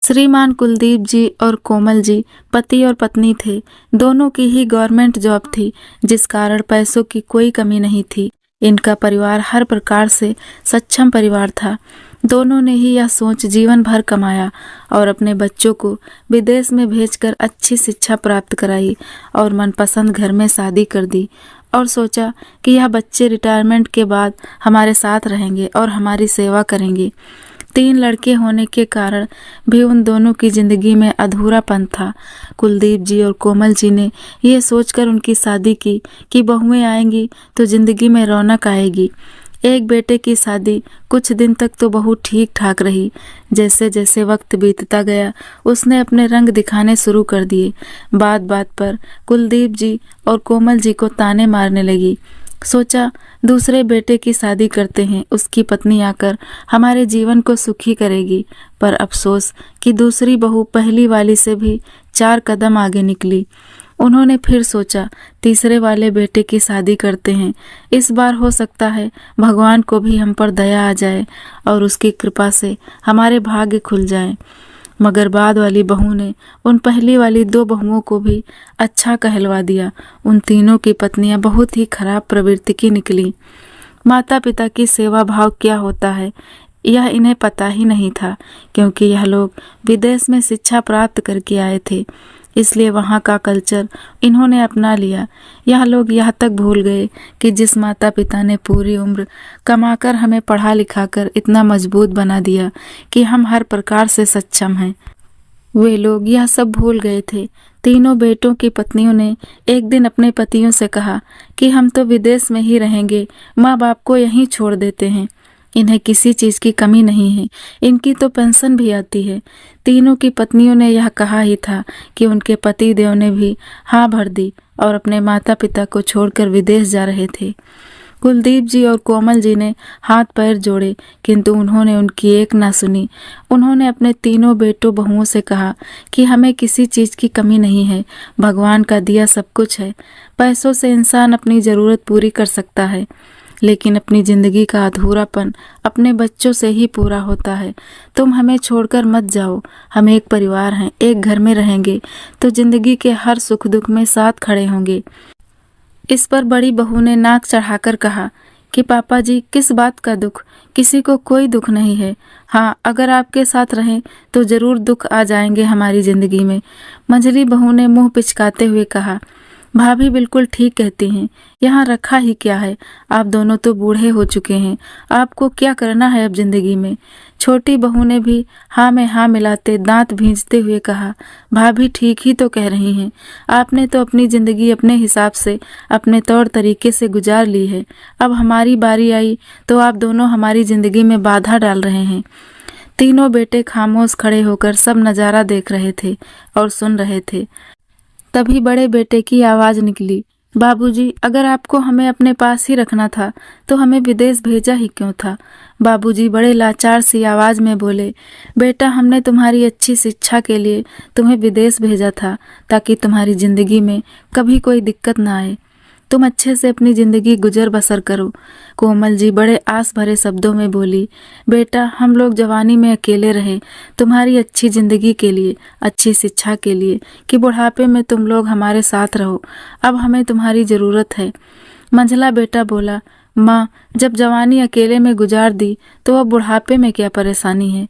श्रीमान कुलदीप जी और कोमल जी पति और पत्नी थे। दोनों की ही गवर्नमेंट जॉब थी, जिस कारण पैसों की कोई कमी नहीं थी। इनका परिवार हर प्रकार से सक्षम परिवार था। दोनों ने ही यह सोच जीवन भर कमाया और अपने बच्चों को विदेश में भेजकर अच्छी शिक्षा प्राप्त कराई और मनपसंद घर में शादी कर दी और सोचा कि यह बच्चे रिटायरमेंट के बाद हमारे साथ रहेंगे और हमारी सेवा करेंगे। 3 लड़के होने के कारण भी उन दोनों की जिंदगी में अधूरापन था। कुलदीप जी और कोमल जी ने ये सोचकर उनकी शादी की कि बहुएं आएंगी तो जिंदगी में रौनक आएगी। एक बेटे की शादी कुछ दिन तक तो बहू ठीक ठाक रही। जैसे जैसे वक्त बीतता गया उसने अपने रंग दिखाने शुरू कर दिए। बात बात पर कुलदीप जी और कोमल जी को ताने मारने लगी। सोचा दूसरे बेटे की शादी करते हैं, उसकी पत्नी आकर हमारे जीवन को सुखी करेगी। पर अफसोस कि दूसरी बहू पहली वाली से भी 4 कदम आगे निकली। उन्होंने फिर सोचा तीसरे वाले बेटे की शादी करते हैं, इस बार हो सकता है भगवान को भी हम पर दया आ जाए और उसकी कृपा से हमारे भाग्य खुल जाएं। मगर बाद वाली बहू ने उन पहली वाली 2 बहुओं को भी अच्छा कहलवा दिया। उन तीनों की पत्नियां बहुत ही खराब प्रवृत्ति की निकली। माता पिता की सेवा भाव क्या होता है यह इन्हें पता ही नहीं था, क्योंकि यह लोग विदेश में शिक्षा प्राप्त करके आए थे, इसलिए वहाँ का कल्चर इन्होंने अपना लिया। यह लोग यह तक भूल गए कि जिस माता पिता ने पूरी उम्र कमाकर हमें पढ़ा लिखाकर इतना मजबूत बना दिया कि हम हर प्रकार से सक्षम हैं, वे लोग यह सब भूल गए थे। तीनों बेटों की पत्नियों ने एक दिन अपने पतियों से कहा कि हम तो विदेश में ही रहेंगे, माँ बाप को यहीं छोड़ देते हैं। इन्हें किसी चीज़ की कमी नहीं है, इनकी तो पेंशन भी आती है। तीनों की पत्नियों ने यह कहा ही था कि उनके पति देव ने भी हाँ भर दी और अपने माता पिता को छोड़कर विदेश जा रहे थे। कुलदीप जी और कोमल जी ने हाथ पैर जोड़े, किंतु उन्होंने उनकी एक ना सुनी। उन्होंने अपने तीनों बेटों बहुओं से कहा कि हमें किसी चीज़ की कमी नहीं है, भगवान का दिया सब कुछ है। पैसों से इंसान अपनी ज़रूरत पूरी कर सकता है, लेकिन अपनी जिंदगी का अधूरापन अपने बच्चों से ही पूरा होता है। तुम हमें छोड़कर मत जाओ, हम एक परिवार हैं, एक घर में रहेंगे तो जिंदगी के हर सुख दुख में साथ खड़े होंगे। इस पर बड़ी बहू ने नाक चढ़ाकर कहा कि पापा जी किस बात का दुख, किसी को कोई दुख नहीं है। हाँ, अगर आपके साथ रहें तो जरूर दुख आ जाएंगे हमारी जिंदगी में। मंझली बहू ने मुंह पिचकाते हुए कहा, भाभी बिल्कुल ठीक कहती हैं, यहाँ रखा ही क्या है, आप दोनों तो बूढ़े हो चुके हैं, आपको क्या करना है अब जिंदगी में। छोटी बहू ने भी हाँ में हाँ मिलाते दांत भींजते हुए कहा, भाभी ठीक ही तो कह रही हैं, आपने तो अपनी जिंदगी अपने हिसाब से अपने तौर तरीके से गुजार ली है, अब हमारी बारी आई तो आप दोनों हमारी जिंदगी में बाधा डाल रहे हैं। तीनों बेटे खामोश खड़े होकर सब नज़ारा देख रहे थे और सुन रहे थे। तभी बड़े बेटे की आवाज निकली, बाबूजी, अगर आपको हमें अपने पास ही रखना था तो हमें विदेश भेजा ही क्यों था। बाबूजी बड़े लाचार सी आवाज में बोले, बेटा, हमने तुम्हारी अच्छी शिक्षा के लिए तुम्हें विदेश भेजा था ताकि तुम्हारी जिंदगी में कभी कोई दिक्कत ना आए, तुम अच्छे से अपनी जिंदगी गुजर बसर करो। कोमल जी बड़े आस भरे शब्दों में बोली, बेटा, हम लोग जवानी में अकेले रहे तुम्हारी अच्छी जिंदगी के लिए, अच्छी शिक्षा के लिए, कि बुढ़ापे में तुम लोग हमारे साथ रहो, अब हमें तुम्हारी ज़रूरत है। मंझला बेटा बोला, माँ, जब जवानी अकेले में गुजार दी तो अब बुढ़ापे में क्या परेशानी है।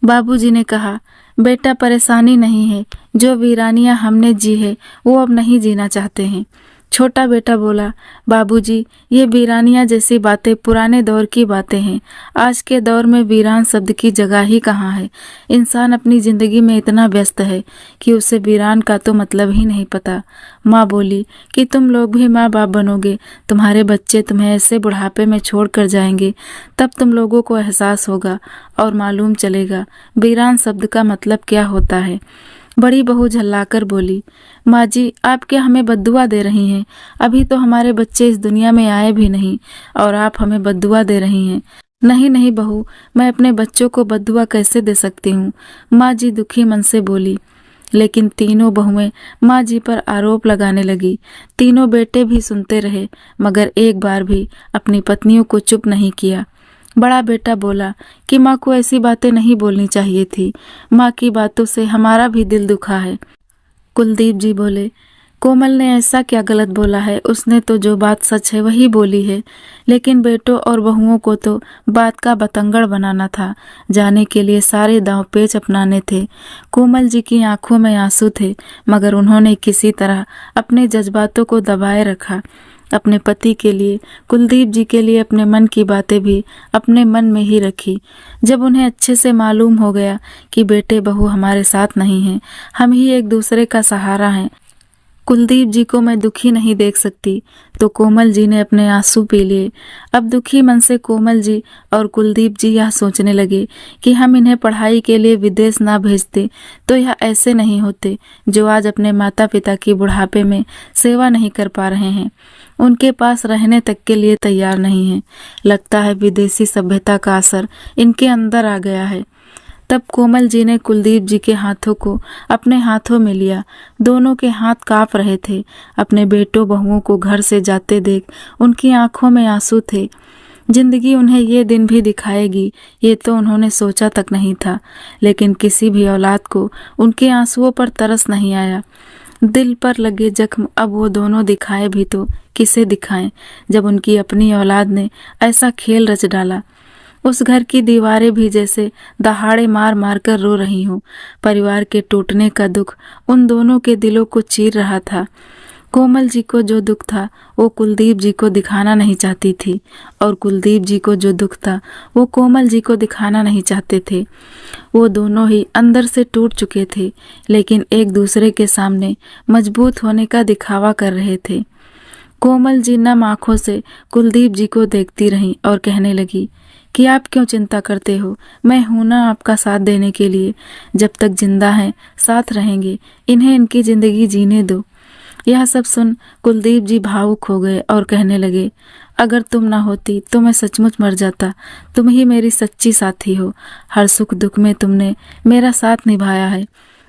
बाबूजी ने कहा, बेटा, परेशानी नहीं है, जो वीरानियां हमने जी है वो अब नहीं जीना चाहते हैं। छोटा बेटा बोला, बाबूजी, ये वीरानियां जैसी बातें पुराने दौर की बातें हैं, आज के दौर में वीरान शब्द की जगह ही कहाँ है। इंसान अपनी जिंदगी में इतना व्यस्त है कि उसे वीरान का तो मतलब ही नहीं पता। माँ बोली कि तुम लोग भी माँ बाप बनोगे, तुम्हारे बच्चे तुम्हें ऐसे बुढ़ापे में छोड़ कर जाएंगे, तब तुम लोगों को एहसास होगा और मालूम चलेगा वीरान शब्द का मतलब क्या होता है। बड़ी बहू झल्लाकर बोली, माँ जी, आप क्या हमें बद्दुआ दे रही हैं? अभी तो हमारे बच्चे इस दुनिया में आए भी नहीं और आप हमें बद्दुआ दे रही हैं। नहीं नहीं बहू, मैं अपने बच्चों को बद्दुआ कैसे दे सकती हूँ, माँ जी दुखी मन से बोली। लेकिन तीनों बहुएं माँ जी पर आरोप लगाने लगी। तीनों बेटे भी सुनते रहे, मगर एक बार भी अपनी पत्नियों को चुप नहीं किया। बड़ा बेटा बोला कि माँ को ऐसी बातें नहीं बोलनी चाहिए थी। माँ की बातों से हमारा भी दिल दुखा है। कुलदीप जी बोले, कोमल ने ऐसा क्या गलत बोला है? उसने तो जो बात सच है वही बोली है। लेकिन बेटों और बहुओं को तो बात का बतंगड़ बनाना था, जाने के लिए सारे दांव पेच अपनाने थे। कोमल जी की आंखों में आंसू थे, मगर उन्होंने किसी तरह अपने जज्बातों को दबाए रखा। अपने पति के लिए, कुलदीप जी के लिए अपने मन की बातें भी अपने मन में ही रखी। जब उन्हें अच्छे से मालूम हो गया कि बेटे बहू हमारे साथ नहीं हैं, हम ही एक दूसरे का सहारा हैं, कुलदीप जी को मैं दुखी नहीं देख सकती, तो कोमल जी ने अपने आंसू पी लिए। अब दुखी मन से कोमल जी और कुलदीप जी यह सोचने लगे कि हम इन्हें पढ़ाई के लिए विदेश ना भेजते तो यह ऐसे नहीं होते, जो आज अपने माता पिता की बुढ़ापे में सेवा नहीं कर पा रहे हैं, उनके पास रहने तक के लिए तैयार नहीं हैं। लगता है विदेशी सभ्यता का असर इनके अंदर आ गया है। तब कोमल जी ने कुलदीप जी के हाथों को अपने हाथों में लिया। दोनों के हाथ कांप रहे थे। अपने बेटों बहुओं को घर से जाते देख उनकी आंखों में आंसू थे। जिंदगी उन्हें ये दिन भी दिखाएगी, ये तो उन्होंने सोचा तक नहीं था। लेकिन किसी भी औलाद को उनके आंसुओं पर तरस नहीं आया। दिल पर लगे जख्म अब वो दोनों दिखाए भी तो किसे दिखाएं, जब उनकी अपनी औलाद ने ऐसा खेल रच डाला। उस घर की दीवारें भी जैसे दहाड़े मार मार कर रो रही हूँ। परिवार के टूटने का दुख उन दोनों के दिलों को चीर रहा था। कोमल जी को जो दुख था वो कुलदीप जी को दिखाना नहीं चाहती थी, और कुलदीप जी को जो दुख था वो कोमल जी को दिखाना नहीं चाहते थे। वो दोनों ही अंदर से टूट चुके थे, लेकिन एक दूसरे के सामने मजबूत होने का दिखावा कर रहे थे। कोमल जी नम आंखों से कुलदीप जी को देखती रहीं और कहने लगी कि आप क्यों चिंता करते हो, मैं हूं ना आपका साथ देने के लिए। जब तक जिंदा हैं साथ रहेंगे, इन्हें इनकी जिंदगी जीने दो। यह सब सुन कुलदीप जी भावुक हो गए और कहने लगे, अगर तुम ना होती तो मैं सचमुच मर जाता। तुम ही मेरी सच्ची साथी हो। हर सुख दुख में तुमने मेरा साथ निभाया है।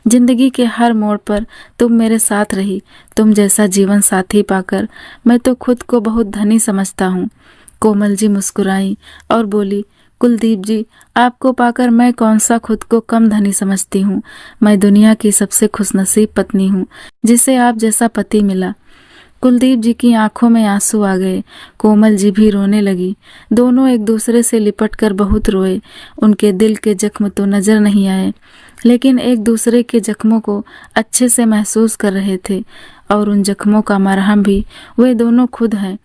जिंदगी के हर मोड़ पर तुम मेरे साथ रही। तुम जैसा जीवन साथी पाकर मैं तो खुद को बहुत धनी समझता हूँ। कोमल जी मुस्कुराई और बोली, कुलदीप जी, आपको पाकर मैं कौन सा खुद को कम धनी समझती हूँ। मैं दुनिया की सबसे खुशनसीब पत्नी हूँ जिसे आप जैसा पति मिला। कुलदीप जी की आंखों में आंसू आ गए। कोमल जी भी रोने लगी। दोनों एक दूसरे से लिपटकर बहुत रोए। उनके दिल के जख्म तो नजर नहीं आए, लेकिन एक दूसरे के जख्मों को अच्छे से महसूस कर रहे थे, और उन जख्मों का मरहम भी वे दोनों खुद हैं।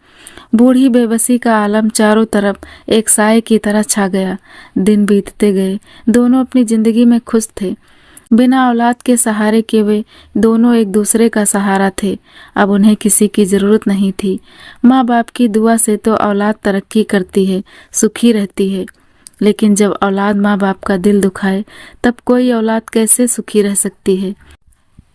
बूढ़ी बेबसी का आलम चारों तरफ एक साए की तरह छा गया। दिन बीतते गए। दोनों अपनी जिंदगी में खुश थे। बिना औलाद के सहारे के वे दोनों एक दूसरे का सहारा थे। अब उन्हें किसी की जरूरत नहीं थी। माँ बाप की दुआ से तो औलाद तरक्की करती है, सुखी रहती है, लेकिन जब औलाद माँ बाप का दिल दुखाए तब कोई औलाद कैसे सुखी रह सकती है,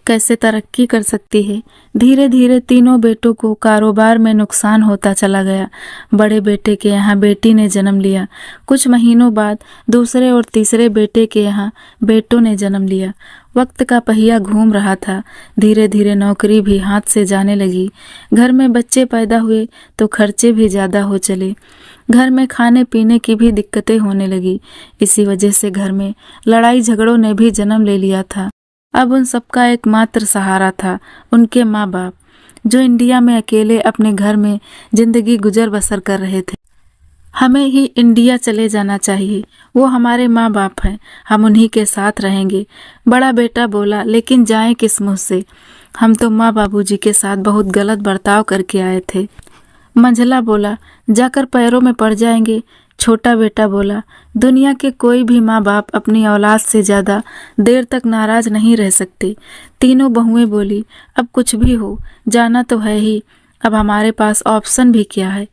कैसे तरक्की कर सकती है। धीरे धीरे तीनों बेटों को कारोबार में नुकसान होता चला गया। बड़े बेटे के यहाँ बेटी ने जन्म लिया। कुछ महीनों बाद दूसरे और तीसरे बेटे के यहाँ बेटों ने जन्म लिया। वक्त का पहिया घूम रहा था। धीरे धीरे नौकरी भी हाथ से जाने लगी। घर में बच्चे पैदा हुए तो खर्चे भी ज्यादा हो चले। घर में खाने पीने की भी दिक्कतें होने लगी। इसी वजह से घर में लड़ाई झगड़ों ने भी जन्म ले लिया था। अब उन सबका एकमात्र सहारा था उनके माँ बाप, जो इंडिया में अकेले अपने घर में जिंदगी गुजर बसर कर रहे थे। हमें ही इंडिया चले जाना चाहिए, वो हमारे माँ बाप हैं, हम उन्हीं के साथ रहेंगे। बड़ा बेटा बोला, लेकिन जाएं किस मुँह से, हम तो माँ बाबूजी के साथ बहुत गलत बर्ताव करके आए थे। मंझला बोला, जाकर पैरों में पड़ जाएंगे। छोटा बेटा बोला, दुनिया के कोई भी माँ बाप अपनी औलाद से ज्यादा देर तक नाराज नहीं रह सकते। तीनों बहुएं बोली, अब कुछ भी हो, जाना तो है ही, अब हमारे पास ऑप्शन भी क्या है।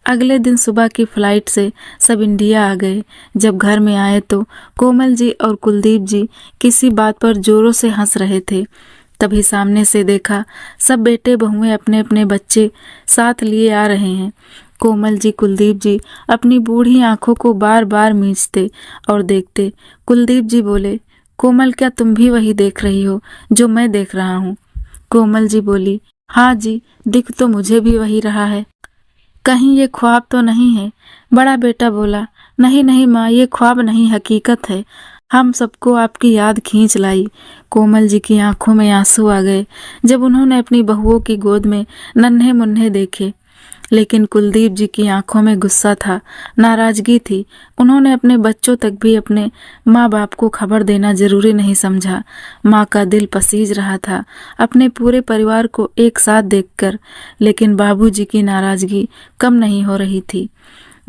अगले दिन सुबह की फ्लाइट से सब इंडिया आ गए। जब घर में आए तो कोमल जी और कुलदीप जी किसी बात पर जोरों से हंस रहे थे। तभी सामने से देखा, सब बेटे बहुएं अपने अपने बच्चे साथ लिए आ रहे हैं। कोमल जी कुलदीप जी अपनी बूढ़ी आंखों को बार बार मींचते और देखते। कुलदीप जी बोले, कोमल, क्या तुम भी वही देख रही हो जो मैं देख रहा हूँ? कोमल जी बोली, हाँ जी, दिख तो मुझे भी वही रहा है, कहीं ये ख्वाब तो नहीं है। बड़ा बेटा बोला, नहीं नहीं माँ, ये ख्वाब नहीं, हकीकत है। हम सबको आपकी याद खींच लाई। कोमल जी की आंखों में आंसू आ गए जब उन्होंने अपनी बहुओं की गोद में नन्हे मुन्ने देखे। लेकिन कुलदीप जी की आंखों में गुस्सा था, नाराजगी थी। उन्होंने अपने बच्चों तक भी अपने माँ बाप को खबर देना जरूरी नहीं समझा। माँ का दिल पसीज रहा था अपने पूरे परिवार को एक साथ देखकर, लेकिन बाबूजी की नाराजगी कम नहीं हो रही थी।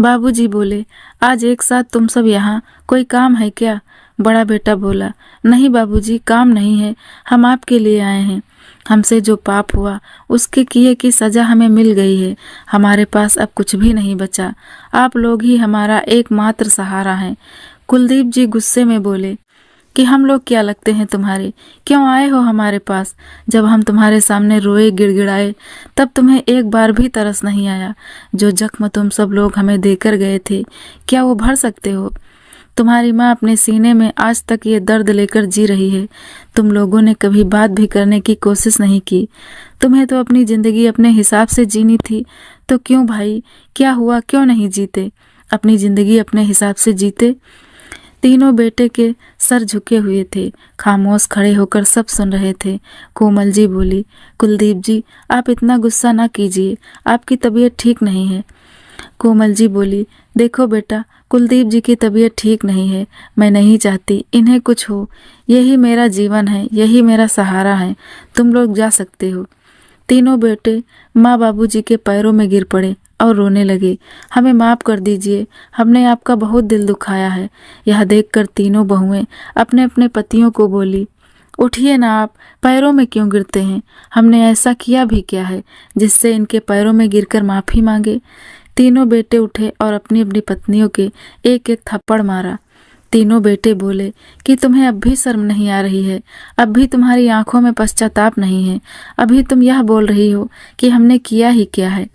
बाबूजी बोले, आज एक साथ तुम सब यहाँ, कोई काम है क्या? बड़ा बेटा बोला, नहीं बाबूजी, काम नहीं है, हम आपके लिए आए हैं। हमसे जो पाप हुआ उसके किए की सजा हमें मिल गई है। हमारे पास अब कुछ भी नहीं बचा। आप लोग ही हमारा एकमात्र सहारा हैं। कुलदीप जी गुस्से में बोले कि हम लोग क्या लगते हैं तुम्हारे? क्यों आए हो हमारे पास? जब हम तुम्हारे सामने रोए गिड़गिड़ाए तब तुम्हें एक बार भी तरस नहीं आया? जो जख्म तुम सब लोग हमें देकर गए थे, क्या वो भर सकते हो? तुम्हारी माँ अपने सीने में आज तक ये दर्द लेकर जी रही है। तुम लोगों ने कभी बात भी करने की कोशिश नहीं की। तुम्हें तो अपनी जिंदगी अपने हिसाब से जीनी थी, तो क्यों भाई, क्या हुआ, क्यों नहीं जीते? अपनी जिंदगी अपने हिसाब से जीते। तीनों बेटे के सर झुके हुए थे, खामोश खड़े होकर सब सुन रहे थे। कोमल जी बोली, कुलदीप जी, आप इतना गुस्सा ना कीजिए, आपकी तबीयत ठीक नहीं है। कोमल जी बोली, देखो बेटा, कुलदीप जी की तबीयत ठीक नहीं है। मैं नहीं चाहती इन्हें कुछ हो। यही मेरा जीवन है, यही मेरा सहारा है। तुम लोग जा सकते हो। तीनों बेटे माँ बाबूजी के पैरों में गिर पड़े और रोने लगे। हमें माफ़ कर दीजिए, हमने आपका बहुत दिल दुखाया है। यह देखकर तीनों बहुएं अपने अपने पतियों को बोली, उठिए ना आप, पैरों में क्यों गिरते हैं? हमने ऐसा किया भी क्या है जिससे इनके पैरों में गिरकर माफ़ी मांगे? तीनों बेटे उठे और अपनी अपनी पत्नियों के एक एक थप्पड़ मारा। तीनों बेटे बोले कि तुम्हें अब भी शर्म नहीं आ रही है, अब भी तुम्हारी आंखों में पश्चाताप नहीं है, अभी तुम यह बोल रही हो कि हमने किया ही क्या है।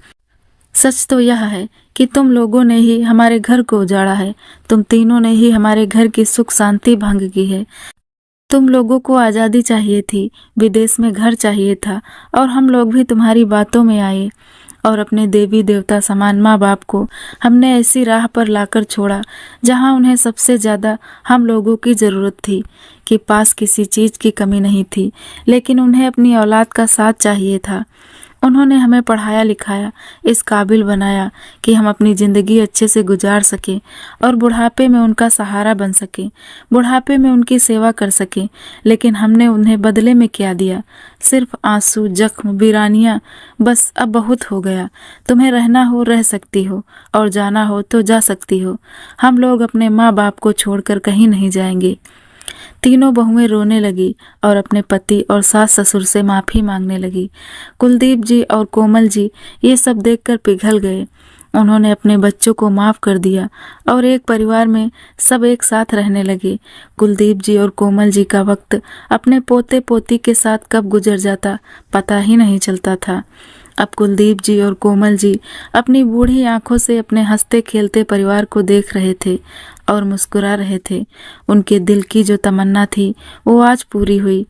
सच तो यह है कि तुम लोगों ने ही हमारे घर को उजाड़ा है। तुम तीनों ने ही हमारे घर की सुख शांति भंग की है। तुम लोगों को आज़ादी चाहिए थी, विदेश में घर चाहिए था, और हम लोग भी तुम्हारी बातों में आए और अपने देवी देवता समान माँ बाप को हमने ऐसी राह पर लाकर छोड़ा जहाँ उन्हें सबसे ज़्यादा हम लोगों की ज़रूरत थी, कि पास किसी चीज़ की कमी नहीं थी, लेकिन उन्हें अपनी औलाद का साथ चाहिए था। उन्होंने हमें पढ़ाया लिखाया, इस काबिल बनाया कि हम अपनी ज़िंदगी अच्छे से गुजार सकें और बुढ़ापे में उनका सहारा बन सकें, बुढ़ापे में उनकी सेवा कर सकें। लेकिन हमने उन्हें बदले में क्या दिया? सिर्फ आंसू, जख्म, वीरानियाँ। बस अब बहुत हो गया। तुम्हें रहना हो रह सकती हो और जाना हो तो जा सकती हो। हम लोग अपने माँ बाप को छोड़कर कहीं नहीं जाएंगे। तीनों बहुएं रोने लगी और अपने पति और सास ससुर से माफ़ी मांगने लगी। कुलदीप जी और कोमल जी ये सब देखकर पिघल गए। उन्होंने अपने बच्चों को माफ़ कर दिया और एक परिवार में सब एक साथ रहने लगे। कुलदीप जी और कोमल जी का वक्त अपने पोते पोती के साथ कब गुजर जाता पता ही नहीं चलता था। अब कुलदीप जी और कोमल जी अपनी बूढ़ी आंखों से अपने हंसते खेलते परिवार को देख रहे थे और मुस्कुरा रहे थे। उनके दिल की जो तमन्ना थी वो आज पूरी हुई।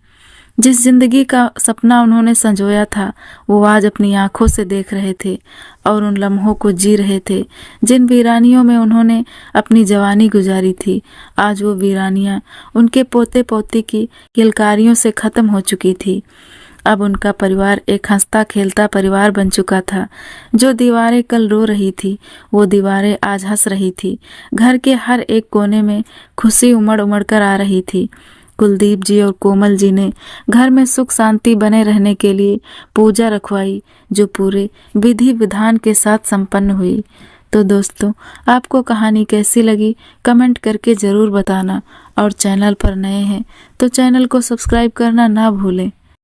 जिस जिंदगी का सपना उन्होंने संजोया था वो आज अपनी आंखों से देख रहे थे और उन लम्हों को जी रहे थे जिन वीरानियों में उन्होंने अपनी जवानी गुजारी थी। आज वो वीरानियां उनके पोते पोती की किलकारियों से खत्म हो चुकी थी। अब उनका परिवार एक हंसता खेलता परिवार बन चुका था। जो दीवारें कल रो रही थी वो दीवारें आज हंस रही थी। घर के हर एक कोने में खुशी उमड़ उमड़ कर आ रही थी। कुलदीप जी और कोमल जी ने घर में सुख शांति बने रहने के लिए पूजा रखवाई, जो पूरे विधि विधान के साथ संपन्न हुई। तो दोस्तों, आपको कहानी कैसी लगी कमेंट करके ज़रूर बताना, और चैनल पर नए हैं तो चैनल को सब्सक्राइब करना ना भूलें।